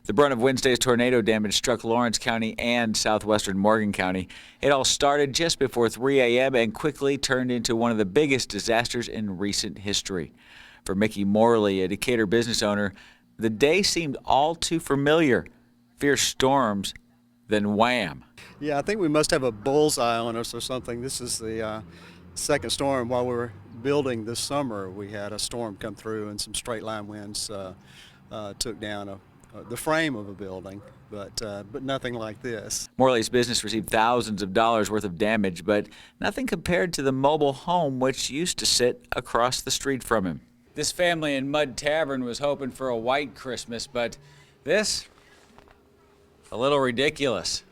The brunt of Wednesday's tornado damage struck Lawrence County and southwestern Morgan County. It all started just before 3 a.m. and quickly turned into one of the biggest disasters in recent history. For Mickey Morley, a Decatur business owner, the day seemed all too familiar. Fierce storms, then wham. Yeah, I think we must have a bullseye on us or something. This is the second storm. While we were building this summer, we had a storm come through and some straight line winds took down the frame of a building, but nothing like this. Morley's business received thousands of dollars worth of damage, but nothing compared to the mobile home which used to sit across the street from him. This family in Mud Tavern was hoping for a white Christmas, but this, a little ridiculous.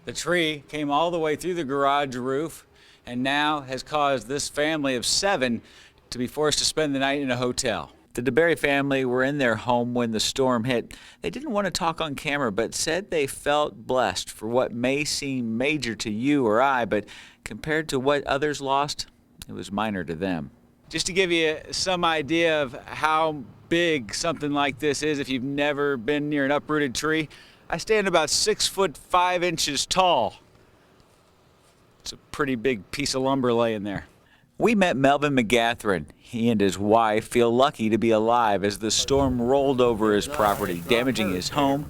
The tree came all the way through the garage roof and now has caused this family of 7 to be forced to spend the night in a hotel. The DeBerry family were in their home when the storm hit. They didn't want to talk on camera, but said they felt blessed for what may seem major to you or I, but compared to what others lost, it was minor to them. Just to give you some idea of how big something like this is, if you've never been near an uprooted tree, I stand about 6 foot 5 inches tall. It's a pretty big piece of lumber laying there. We met Melvin McGathrin. He and his wife feel lucky to be alive as the storm rolled over his property, damaging his home,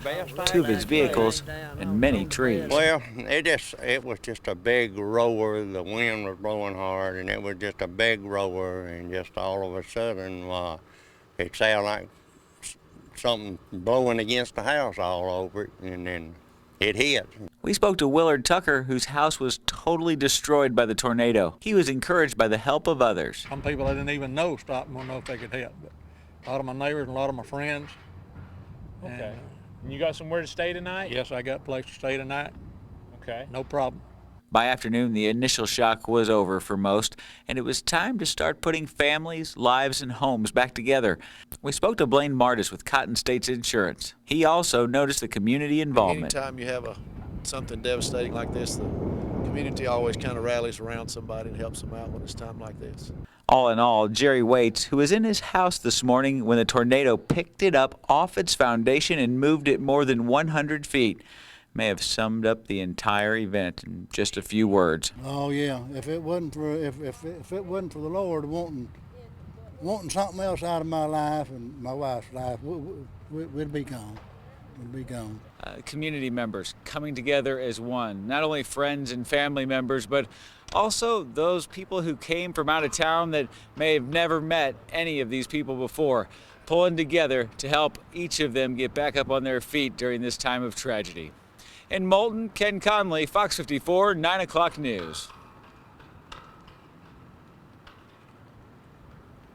2 of his vehicles, and many trees. Well, it was just a big roar. The wind was blowing hard, and it was just a big roar, and just all of a sudden, it sounded like something blowing against the house all over it, and then it hit. We spoke to Willard Tucker, whose house was totally destroyed by the tornado. He was encouraged by the help of others. Some people I didn't even know stopped and wanted to know if they could help, but a lot of my neighbors and a lot of my friends. Okay. And you got somewhere to stay tonight? Yes, I got a place to stay tonight. Okay. No problem. By afternoon, the initial shock was over for most, and it was time to start putting families, lives, and homes back together. We spoke to Blaine Martis with Cotton States Insurance. He also noticed the community involvement. Anytime you have something devastating like this, the community always kind of rallies around somebody and helps them out when it's time like this. All in all, Jerry Waits, who was in his house this morning when the tornado picked it up off its foundation and moved it more than 100 feet, may have summed up the entire event in just a few words. Oh yeah, if it wasn't for if it wasn't for the Lord wanting something else out of my life and my wife's life, we'd be gone. We'd be gone. Community members coming together as one, not only friends and family members, but also those people who came from out of town that may have never met any of these people before, pulling together to help each of them get back up on their feet during this time of tragedy. In Moulton, Ken Conley, Fox 54, 9 o'clock news.